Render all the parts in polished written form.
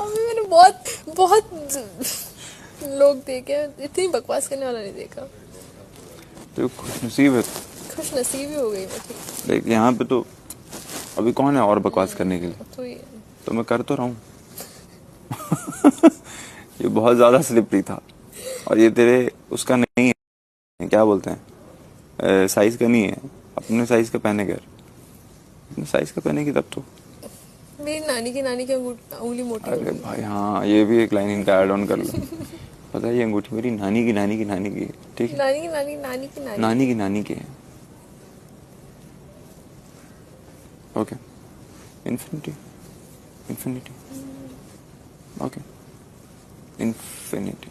अभी मैंने बहुत बहुत लोग देखे, इतनी बकवास करने वाला नहीं देखा। तो खुश नसीब है। खुश नसीबी हो गई मैं। देख यहाँ पे तो अभी कौन है और बकवास करने के लिए, तो ये तो मैं कर तो रहा हूँ। ये बहुत ज्यादा स्लिपरी था और ये तेरे उसका नहीं है, क्या बोलते हैं, साइज का नहीं है। अपने साइज का पहने कर, अपने साइज का पहनेगी तब तो। मेरी नानी की उंगली मोटी अरे होगी। भाई हाँ, ये भी एक लाइन इनका ऐड ऑन कर लो। पता है ये अंगूठी मेरी नानी की नानी की नानी की है, ठीक है। नानी की नानी नानी की नानी नानी की नानी की है। Okay, infinity infinity okay, infinity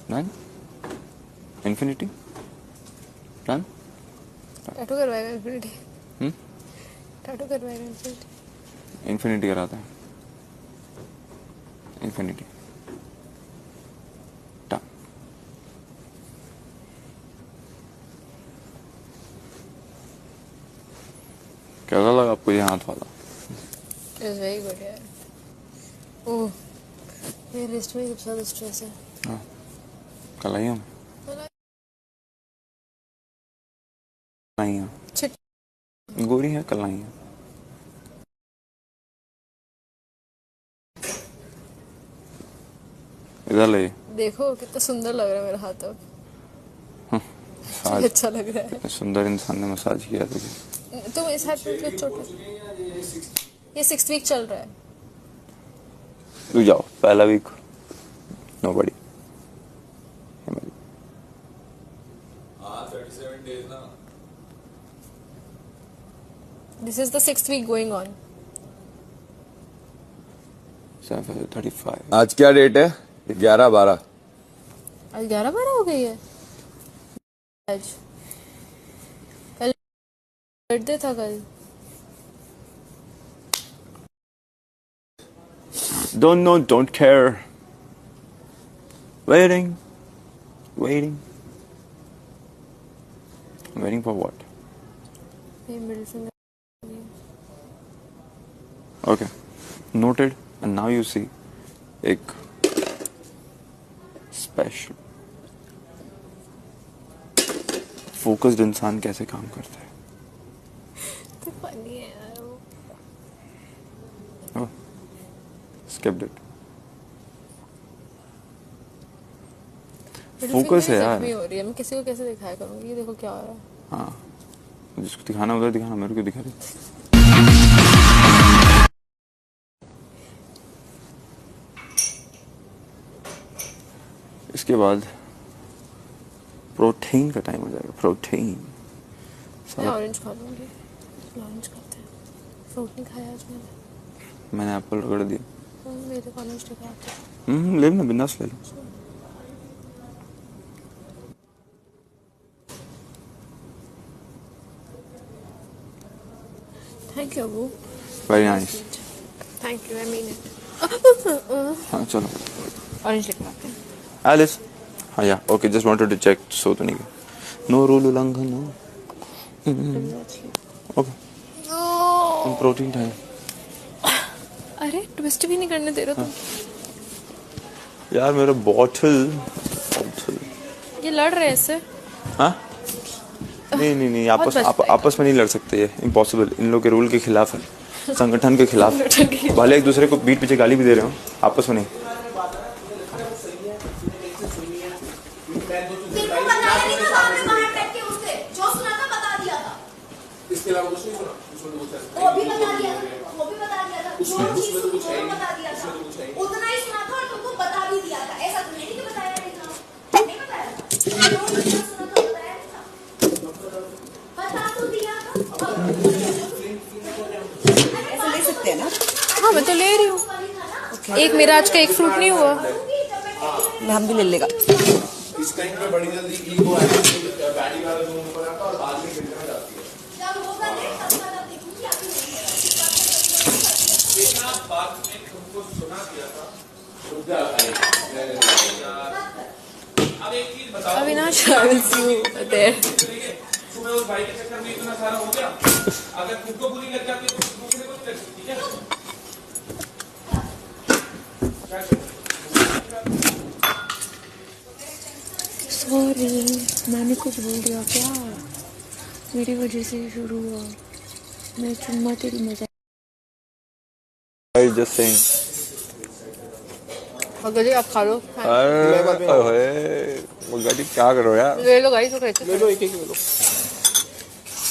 done, infinity done. Tattoo करवाएगा इन्फिनिटी। टैटू करवाएगा इन्फिनिटी। इन्फिनिटी कराता है, इन्फिनिटी डन। कैसा लगा आपको ये हाथ वाला? इट्स वेरी गुड यार। ओह, मेरे लिस्ट में सबसे ज्यादा स्ट्रेस है। हाँ, कलाइयाँ कलाइयाँ छिट गोरी है, कलाइयाँ। इधर ले। देखो कितना सुंदर लग रहा है मेरा हाथ अब। आज अच्छा लग रहा है। सुंदर इंसान ने मसाज किया तुझे। तुम इस हाथ में क्यों छोटा? ये 6th वीक चल रहा है। तू जाओ, पहला वीक नोबडी। हाँ 37 days ना। This is the 6th week going on. 35। आज क्या डेट है? 11/12। आज 11-12 हो गई है। आज कल बर्थडे था कल। Don't know, don't care. Waiting, waiting. Waiting for what? ये middle finger. Okay, noted. And now you see, एक special, focused इंसान कैसे काम करता है। तो फनी है यार वो। Oh, skipped it. Middle Focus finger है यार। जख्मी हो रही है। मैं किसी को कैसे दिखाया करूंगी? ये देखो क्या हो रहा है। हाँ, जिसको दिखाना उधर दिखाना, मेरे को दिखा रही। इसके बाद प्रोटीन का टाइम हो जाएगा। प्रोटीन मैं ऑरेंज खा लूंगी। ऑरेंज खाते हैं। फ्रूट नहीं खाया आज मैंने। मैंने एप्पल रगड़ दिया। मेरे को ऑरेंज नहीं खाते। ले लेना, बिंदास ले लो। Thank you Abu. Very nice. Thank you, I mean it. हाँ चलो, ऑरेंज लेके आते हैं। एलिस। हाँ या okay, just wanted to check सो तो नहीं गया। नो रूल उल्लंघन, नो। Okay, protein time. अरे ट्विस्ट भी नहीं करने दे रहे तुम। यार मेरा बॉटल। ये लड़ रहे हैं इससे। हाँ नहीं, बहुत बच आपस में नहीं लड़ सकते, ये इम्पॉसिबल। इन लोग के रूल के खिलाफ है, संगठन के खिलाफ। भले एक दूसरे को बीच पीछे गाली भी दे रहे हो, आपस में नहीं। इसके अलावा कुछ नहीं सुना? वो भी बता दिया था, वो भी बता दिया था, जो चीज तुमको बता दिया था उतना ही सुना था और तुमको बता भी दिया था। ऐसा तो नहीं कि बताया नहीं था। नहीं बताया था, जो चीज सुना था बताया नहीं था, बता तो दिया था। ऐसे ले सकते हैं ना? हाँ मैं तो ले रही हूँ। एक मेरा आज का एक फ्रूट नहीं हुआ। हम भी ले लेगा। इस टाइम पे बड़ी जल्दी ईगो आती है, बैटिंग वाला जोन ऊपर आता है और बाद में गिरने में जाती है। जब होगा नहीं तब मैं देखूंगी अभी नहीं है। लेकिन आप बात में तुमको सुना दिया था। अब एक चीज बताओ। Avinash, I will see you there. सुबह उस भाई के चक्कर में इतना सारा हो गया, अगर खुद को बुरी लग जाती है तो दूसरे को भी लग सकती है। सॉरी, मैंने कुछ बोल दिया क्या? मेरी वजह से ही शुरू हुआ। मैं चुम्मा तेरी मजा। Just saying. अगर आप खा लो। अरे मुझे क्या करो यार। ले लो गाइस, ले लो, एक ले लो।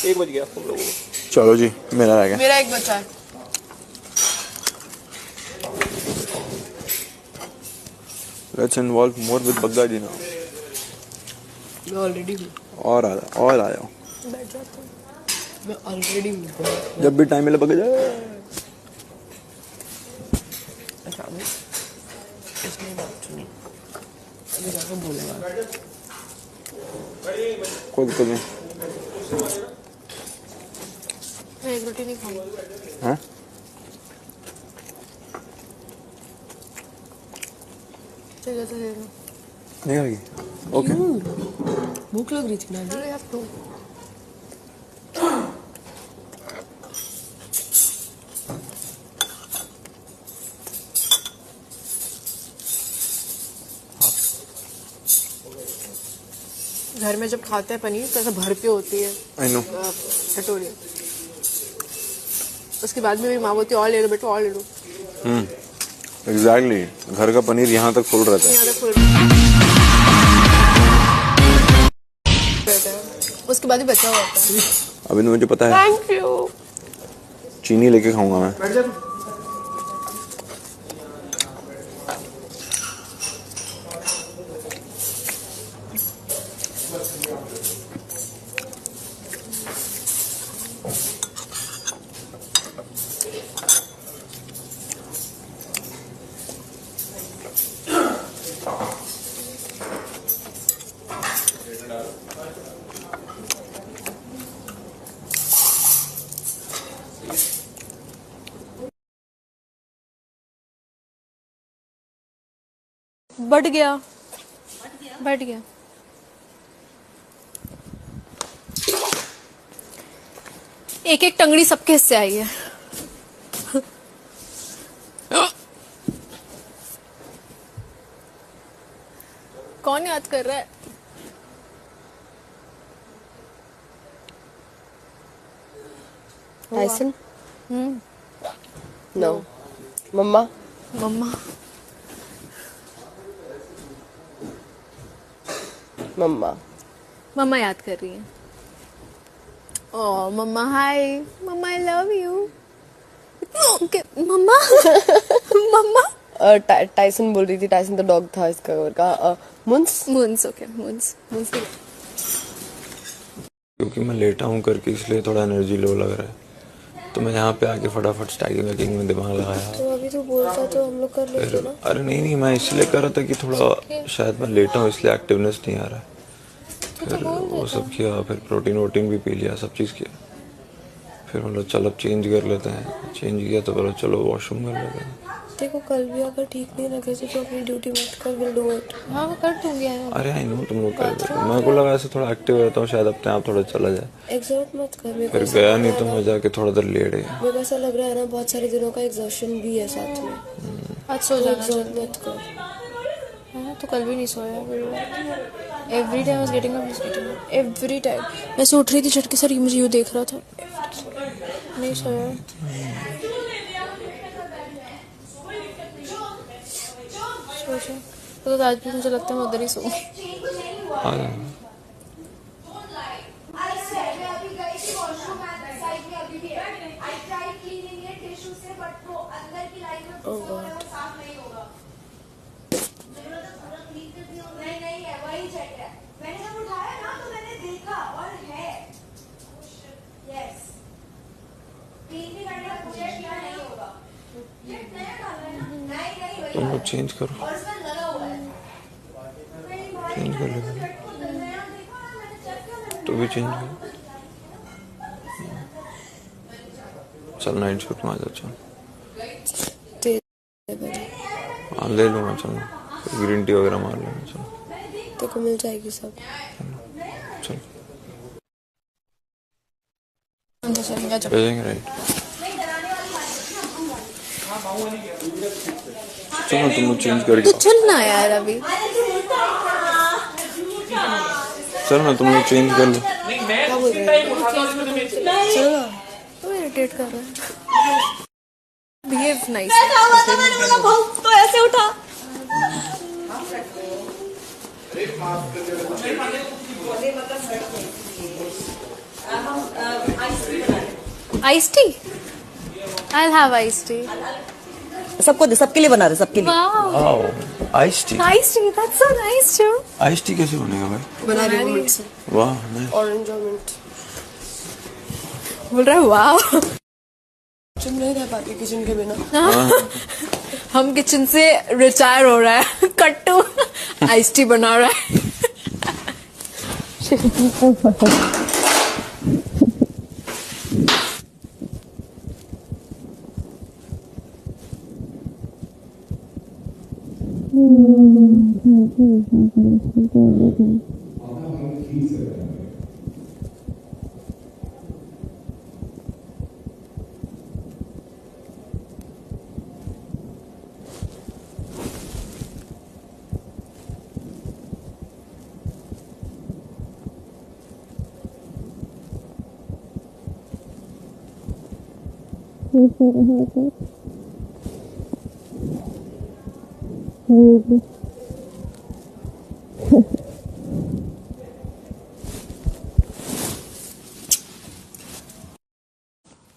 1 बज गया तुम लोगों को। चलो जी, मेरा रह गया। मेरा एक बचा है। Let's involve more with Bagga ji now. मैं ऑलरेडी हूँ। और आ जाओ। बैठ जाता हूँ। मैं ऑलरेडी हूँ। जब भी टाइम मिले बग्गा जाए। इसने बात सुनी। अभी जाकर बोलेगा। कोई दिक्कत नहीं। मैं एक रोटी नहीं खाऊंगा। हाँ? चलो तो ले लो। नहीं खाएगी? ओके। भूख लग रही थी ना। अरे आप तो घर में जब खाते हैं पनीर तो ऐसा भर पे होती है। I know. कटोरी। उसके बाद में मेरी माँ बोलती है और ले लो बेटा, और ले लो। एग्जैक्टली, घर का पनीर यहाँ तक फुल रहता है। यहाँ तक फुल रहता है। उसके बाद ही बचा हुआ होता है। अभी तो मुझे पता है। Thank you. चीनी लेके खाऊंगा मैं। बैठ जा। बढ़ गया। बढ़ गया। एक एक टंगड़ी सबके हिस्से आई है। कौन याद कर रहा है? टाइसन? नो। मम्मा? मम्मा। मम्मा। मम्मा याद कर रही है। Oh mama hi, mama I love you. Mama. Mama. Tyson बोल रही थी, टाइसन तो डॉग था इसका का। मुंस? मुंस, ओके मुंस। मुंस। क्योंकि मैं लेटा हूँ करके इसलिए थोड़ा एनर्जी लो लग रहा है, तो मैं यहाँ पे आके फटाफट स्टैगिंग वैगिंग में दिमाग लगाया। तो अभी तो बोलता तो हम लोग कर लेते ना। अरे नहीं, मैं इसलिए कर रहा था कि थोड़ा शायद मैं लेटा हूँ इसलिए एक्टिवनेस नहीं आ रहा है। फिर वो सब किया, फिर प्रोटीन वोटीन भी पी लिया, सब चीज़ किया। फिर मतलब चल अब चेंज कर लेते हैं। चेंज किया तो बोला चलो वॉशरूम कर लेते हैं। देखो कल भी अगर ठीक नहीं लगे तो अपनी ड्यूटी मत कर, विल डू इट। हाँ मैं कर दूंगी यार। अरे आई नो तुम लोग कर देते। मेरे को लगा ऐसे थोड़ा एक्टिव रहता हूँ शायद अपने आप थोड़ा चला जाए। एग्जर्ट मत कर। मेरे फिर गया नहीं तो मैं जाके थोड़ा देर लेट गया। मेरे को ऐसा लग रहा है ना बहुत सारे दिनों का एग्जॉशन भी है साथ में। आज सो जाना। एग्जर्ट मत कर। हाँ तो कल भी नहीं सोया। Every time I was getting up, every time मैं सो उठ रही थी झटके से, मुझे यूँ देख रहा था। नहीं सोया। तो आज भी मुझे लगता है मैं उधर ही सोऊंगी। तुम लोग चेंज करो, चेंज कर लो। तो भी चेंज करो। चल नाइट शिफ्ट में आ जाओ। चल हाँ ले लूँगा। चलो ग्रीन टी वगैरह मार लेंगे। चलो तेरे को मिल जाएगी सब। चलो। लोकेशन या जब भेजेंगे राइट। नहीं डराने वाली बात है ना। चलो तुम लोग चेंज करके तू चल ना यार अभी। चलो ना तुम लोग चेंज कर लो। नहीं मैं उसी टाइम उठाता हूँ जिसमें तुम्हें चलो ना। तू इरिटेट कर रहा है। Behave nice. मैंने बोला भाव तो ऐसे उठा। Ice tea. I'll have iced tea. सबको दे, सबके लिए बना रहे, सबके लिए। Wow. Wow ice tea. Iced tea. That's so nice too. Ice tea कैसे बनेगा भाई? बना रही हूँ मिनट से। वाह नाइस। ऑरेंज और मिंट। बोल रहा है wow. तुम नहीं रह पाती किचन के बिना। हम किचन से रिटायर हो रहा है। कट्टू आइस टी बना रहा है।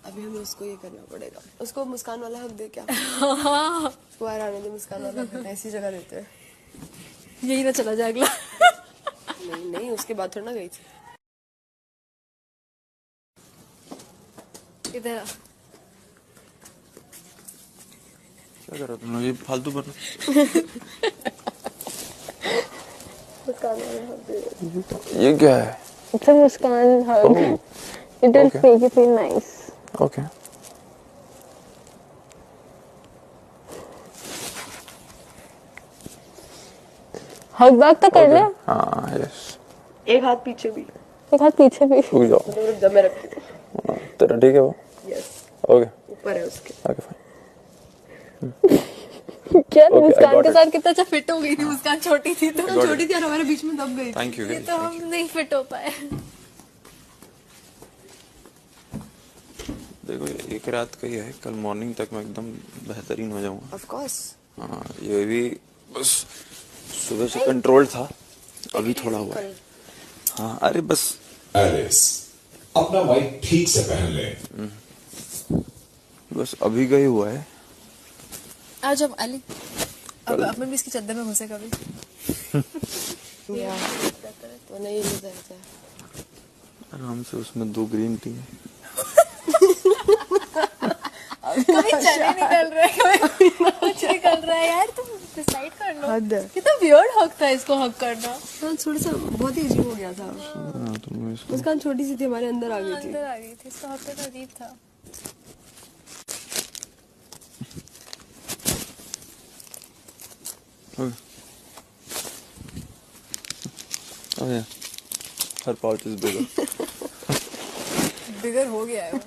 अभी हमें उसको ये करना पड़ेगा। उसको मुस्कान वाला हक दे क्या? उसको बाहर आने दे, मुस्कान वाला हक देते हैं, ऐसी जगह देते हैं। यही ना चला जाए अगला। नहीं नहीं, उसके बाद थोड़ा ना गई थी। इधर आ। क्या कर रहा तुम लोग? ये फालतू बन। मुस्कान वाला हक दे। ये क्या है? It's a Muskan hug. It will Okay. make you feel nice. Okay Hug back तो कर ले। हाँ यस। एक हाथ पीछे भी। एक हाथ पीछे भी। रुक जाओ। रुक जा, मैं रखती हूँ। हाँ, तेरा ठीक है वो? यस, ओके ऊपर है उसके। Okay fine. क्या Okay, I मुस्कान got के it. साथ कितना अच्छा फिट हो गई थी। मुस्कान छोटी थी तो छोटी थी और हमारे बीच में दब गई थी। थैंक यू तो हम नहीं फिट हो पाए। देखो एक रात का ही है, कल मॉर्निंग तक मैं एकदम बेहतरीन हो जाऊंगा। Of course. हाँ ये भी बस सुबह से कंट्रोल था, अभी थोड़ा हुआ है। हाँ अरे बस एलिस अपना माइक ठीक से पहन ले। बस अभी का ही हुआ है। आज अब अली अब अपन भी इसकी चद्दर में घुसे कभी। तो नहीं मिलता है। आराम से उसमें 2 ग्रीन टी है। कभी चने निकल रहा है, कभी कुछ निकल रहा है। यार तुम डिसाइड कर लो। हद है। कितना वियर्ड हक था इसको हक करना। हाँ, थोड़ा सा बहुत ही अजीब हो गया था। हाँ तुम इसको मुस्कान छोटी सी थी, हमारे अंदर आ गई थी। अंदर आ गई थी, इसका हक करना अजीब था। Oh yeah, her pouch is bigger. बिगर हो गया है वो।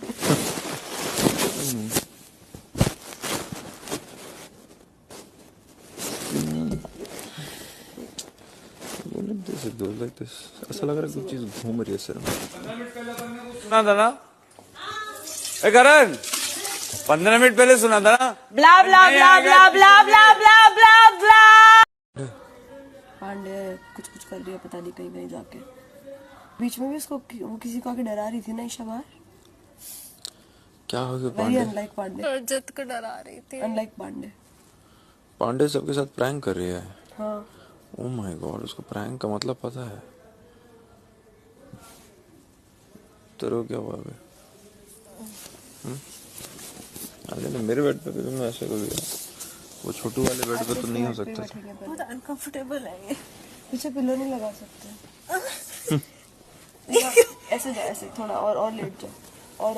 This it goes like this. ऐसा लग रहा है कुछ चीज घूम रही है सिर में। सुना था ना ए करण 15 मिनट पहले सुना था ना ब्ला ब्ला ब्ला ब्ला ब्ला ब्ला ब्ला ब्ला ब्ला। पांडे कुछ कुछ कर रही है, पता नहीं कहीं कहीं जाके। बीच में भी उसको वो किसी को आके डरा रही थी ना ईशा बाहर। क्या हो गया वेरी पांडे? अनलाइक पांडे। रजत को डरा रही थी। अनलाइक पांडे। पांडे सबके साथ प्रैंक कर रही है। हाँ, ओह माय गॉड, उसको प्रैंक का मतलब पता है? तेरे को क्या हुआ अभी? अरे नहीं, मेरे बेड पे भी तुम ऐसे कर दिया। वो छोटू वाले बेड पे तो नहीं हो सकता था। बहुत अनकंफर्टेबल है ये। पीछे पिलो नहीं लगा सकते। ऐसे जा, ऐसे थोड़ा और लेट जाओ। और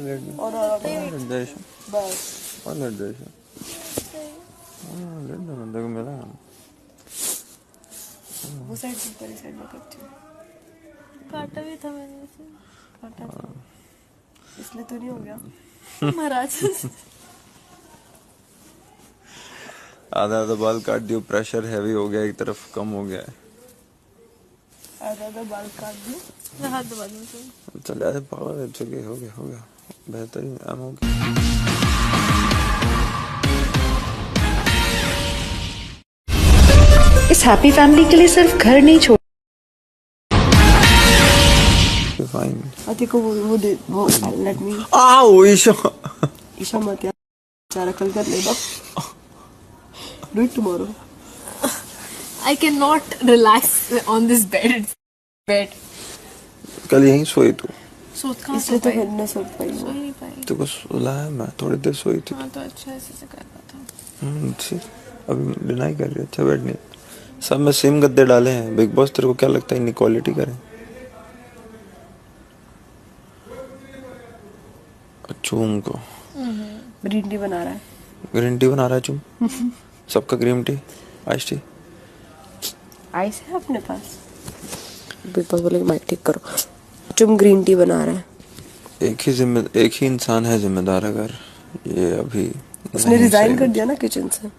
लेट और निर्देशन बस। और निर्देशन लेट ना बंदे को मिला। वो साइड से ऊपर, इस साइड में करती हूँ। काटा भी था मैंने इसे। काटा था। इसलिए तो नहीं हो गया महाराज आधा आधा बाल काट दियो, प्रेशर हैवी हो गया, एक तरफ कम हो गया है। आधा बाल काट दी। मैं हाथ दबा दूँ चल यार पागल है, चलिए हो गया बेहतरीन, I'm okay। इस हैप्पी फैमिली के लिए सिर्फ घर नहीं छोड़। फाइन। अति को वो दे वो लेट मी। आओ ईशा मत यार, बेचारा कल कर लेगा। Do it tomorrow. I cannot relax on this bed. कल यहीं सोई तू? इसलिए तो घर में सो पाई। सो ही नहीं पाई। तुमको सुलाया मैं, थोड़ी देर सोई थी। हाँ तो अच्छा ऐसे से करना था। ठीक, अभी डिनाई कर रही है, अच्छा बैठ नहीं। सब में सेम गद्दे डाले हैं। बिग बॉस तेरे को क्या लगता है इनइक्वालिटी करें? चूम को ग्रीन टी बना रहा है। ग्रीन टी बना रहा है चूम। सबका green tea, ice tea. Ice है अपने पास। बिग बॉस बोले माइक ठीक करो। तुम ग्रीन टी बना रहा है। एक ही इंसान है जिम्मेदार। अगर ये अभी उसने रिजाइन कर दिया ना किचन से।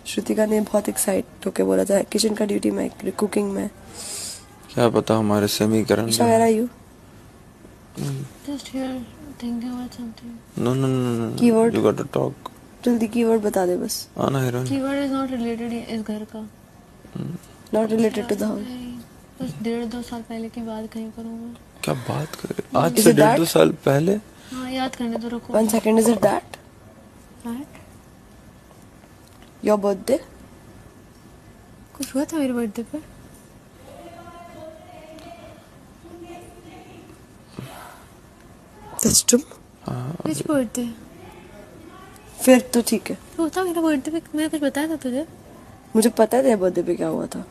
श्रुतिका ने बहुत एक्साइट होके बोला था किचन का ड्यूटी मैं, कुकिंग में। क्या पता हमारे समीकरण। Where are you? Just here thinking about something. No. Keyword? You got to talk. जल्दी कीवर्ड बता दे बस। आना heroine. Keyword is not related इस घर का। Not related to the house. बस 1.5-2 साल पहले की बात कहीं करूँगा। क्या बात कर रहे? आज से 1.5-2 साल पहले? हाँ याद करने तो रखो। 1 second, is it that? What? Your birthday? कुछ हुआ था मेरे बर्थडे पर? That's true. Which birthday? फिर तो ठीक है। तो होता मेरा बर्थडे पे मैंने कुछ बताया था तुझे? मुझे पता है तेरे बर्थडे पे क्या हुआ था।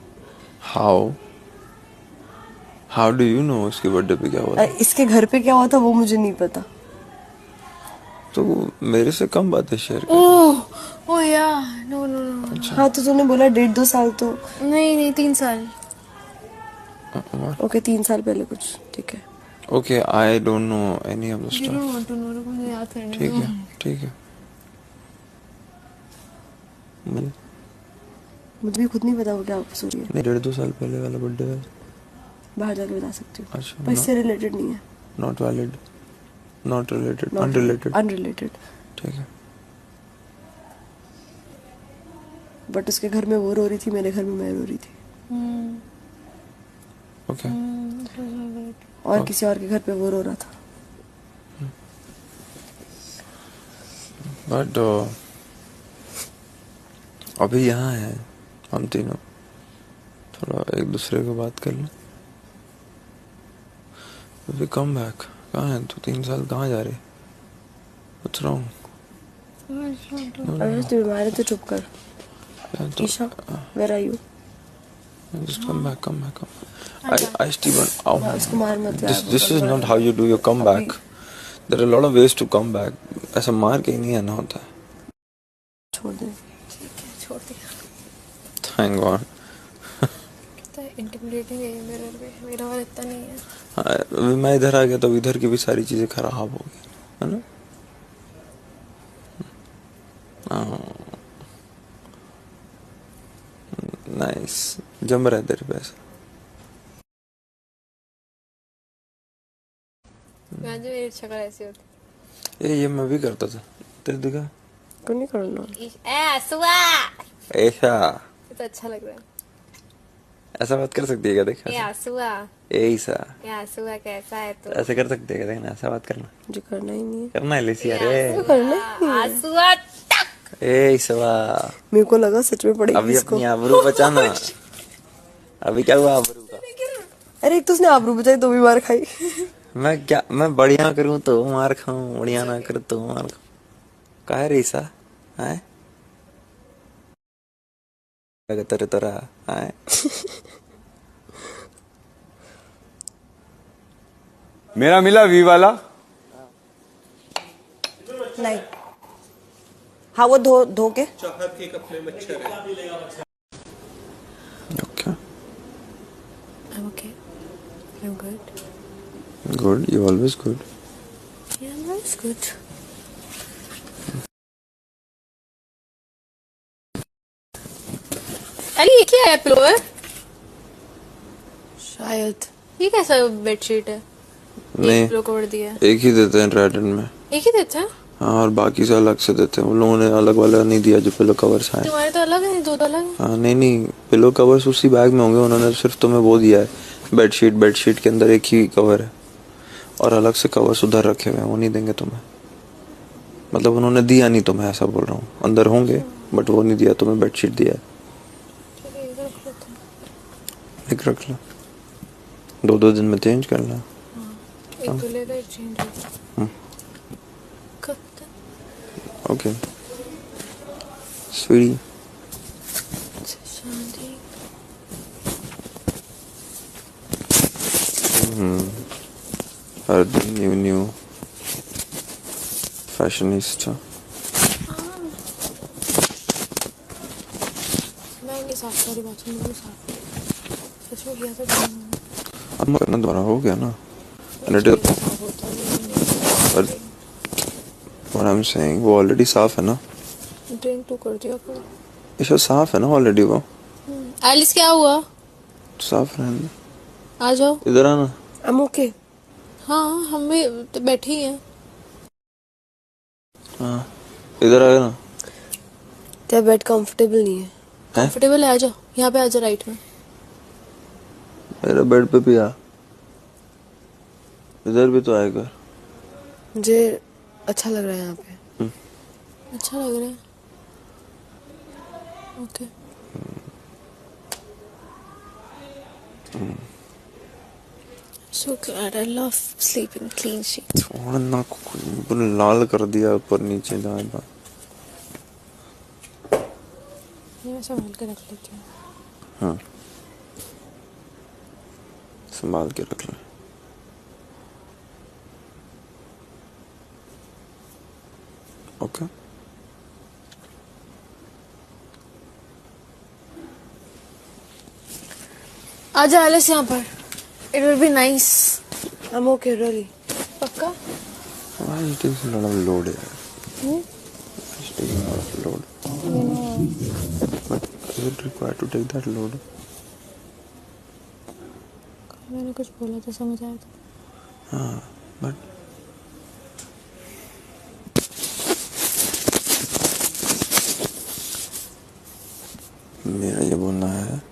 How do you know उसके बर्थडे पे क्या हुआ था? इसके घर पे क्या हुआ था वो मुझे नहीं पता। तो मेरे से कम बातें शेयर कर। ओह यार नो। हाँ तो तूने बोला 1.5-2 साल तो। नहीं 3 साल। ओके 3 साल पहले कुछ, ठीक है। Okay, I don't know any of the You stuff. don't want to know, रुको मुझे याद करने ठीक दो। है मुझे भी खुद नहीं पता वो क्या सोच रही है। नहीं 1.5-2 साल पहले वाला बर्थडे है। बाहर जाके बता सकती हूँ। अच्छा, पर इससे रिलेटेड नहीं है। Not valid. Not related. Unrelated. Unrelated. ठीक है। बट उसके घर में वो रो रही थी, मेरे घर में मैं रो रही थी। Okay. और किसी और के घर पे वो रो रहा था। But अभी यहाँ है हम तीनों, थोड़ा एक दूसरे को बात कर लें। अभी कम बैक कहाँ है तू? 3 साल कहाँ जा रही? What's wrong? अगर तू बीमार है तो चुप कर। Isha, where are you? Just come back. I Steven, उसको मार मत यार। this is not how you do your comeback. There are a lot of ways to come back. ऐसा मार के ही नहीं आना होता है। छोड़ दे। छोड़ दिया। Thank God. कितना इंटिमिडेटिंग है ये मिरर पे, मेरा वाला इतना नहीं है। हाँ, अभी मैं इधर आ गया तो इधर की भी सारी चीजें खराब हो गई, है ना? नाइस, जम रहा है तेरे पे ऐसा। मैं जो मेरी शक्ल ऐसी होती। ये मैं भी करता था, तेरे दिखा? क्यों नहीं करना? ऐसा तो अच्छा लग रहा है। ऐसा बात कर सकती है क्या? देख आसुआ ऐसा कैसा है तू? ऐसे कर सकती है क्या? देखना, ऐसा बात करना। मुझे करना ही नहीं है। करना है लेसी, अरे करना ही आसुआ ऐसा। मेरे को लगा सच में पड़ेगी अभी इसको। अपनी आबरू बचाना। अभी क्या हुआ आबरू का? अरे एक तो उसने आबरू बचाई तो भी मार खाई। मैं बढ़िया करूं तो मार खाऊं, बढ़िया ना करूं तो मार खाऊं। काहे रे ऐसा है? तेरे तरह है। मेरा मिला वी वाला। नहीं, हाँ वो धो के। चाहत के कपड़े मच्छर है। Okay. I'm okay. I'm good. Good. You always good. Yeah, I'm It's good. अरे ये क्या है? पिलो है शायद। ये कैसा बेडशीट है? नहीं, पिलो कवर दिया है। एक ही देते हैं ट्राइडेंट में। एक ही देते हैं? हाँ, और बाकी से अलग से देते हैं। उन लोगों ने अलग वाला नहीं दिया जो पिलो कवर्स आए। तुम्हारे तो अलग है, दो तो अलग है। हाँ नहीं, पिलो कवर्स उसी बैग में होंगे। उन्होंने सिर्फ तुम्हें वो दिया है बेडशीट के अंदर एक ही कवर है और अलग से कवर्स उधर रखे हुए हैं, वो नहीं देंगे तुम्हें। मतलब उन्होंने दिया नहीं तुम्हें, ऐसा बोल रहा हूँ। अंदर होंगे बट वो नहीं दिया तुम्हें, बेडशीट दिया है। एक रख लो, 2-2 दिन में चेंज कर लो। एक धुलेगा एक चेंज होगा। ओके स्वीटी। हर दिन न्यू फैशनिस्टा। मैं नहीं साफ सारी बात नहीं साफ सच में किया था। अब करना दोबारा हो गया ना। What I'm saying, वो ऑलरेडी साफ है ना। ड्रिंक तो कर दिया करो। इसे साफ है ना ऑलरेडी वो। एलिस क्या हुआ? साफ रहने दे। आ जाओ इधर आना। I'm okay. हाँ हम भी तो बैठे ही हैं। हाँ इधर आ ना। तेरा बेड कंफर्टेबल नहीं है। कंफर्टेबल है, आ जाओ यहाँ पे, आ जाओ राइट में। मेरे बेड पे भी आ। इधर भी तो आएगा। मुझे अच्छा लग रहा है यहाँ पे। अच्छा लग रहा है। Okay. So glad I love sleeping clean sheets. थोड़ा ना पूरा लाल कर दिया ऊपर नीचे दादा। ये मैं संभाल के रख लेती हूँ। हाँ संभाल के रख ले। ओके आजा एलिस यहाँ पर। It will be nice. I'm okay, really. पक्का? Why it takes a lot of load यार। It's taking a lot of load. But is it required to take that load? मैंने कुछ बोला तो समझ आया था। हाँ but मेरा ये बोलना है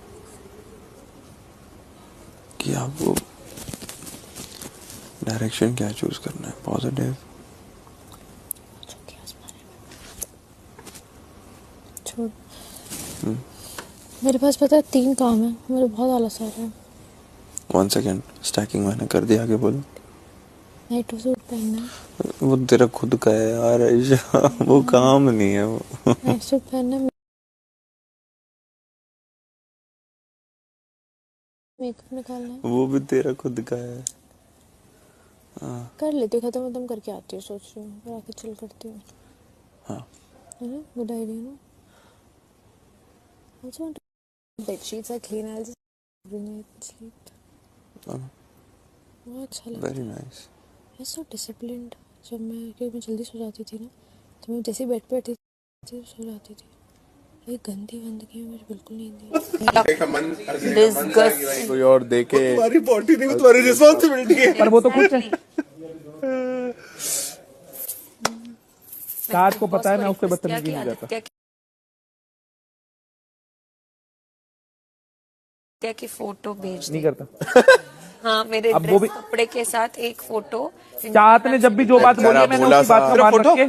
कि आपको डायरेक्शन क्या चूज करना है, पॉजिटिव। छोड़। मेरे पास पता है 3 काम है, मेरे बहुत आलस आ रहा है। 1 सेकेंड, स्टैकिंग मैंने कर दिया, आगे बोलो। नाइट सूट पहनना है। वो तेरा खुद का है यार ऐशा, वो काम नहीं है वो। नाइट सूट पहनना है, मेकअप निकालना है। वो भी तेरा खुद का है। कर लेती हूँ, खत्म करके आती हूँ, सोच रही हूँ फिर आके चिल करती हूँ। हाँ है ना, गुड आइडिया ना। Also want to bed sheets are clean. I'll just every night sleep. बहुत अच्छा लगता है। Very nice. मैं so disciplined। जब क्योंकि मैं जल्दी सो जाती थी ना, तो मैं जैसे बेड पे बैठी थी सो जाती थी। ये गंदी में मुझे बिल्कुल नींद नहीं। कोई और देखे तुम्हारी बॉडी नहीं, तुम्हारी रिस्पॉन्सिबिलिटी है। पर वो तो कुछ है। ताज को पता है मैं उससे बदतमीजी नहीं करता। की फोटो भेज नहीं करता। हाँ मेरे अब वो भी कपड़े के साथ एक फोटो। चाहत ने जब भी जो बात बोली है मैंने उसी बात का मान रख के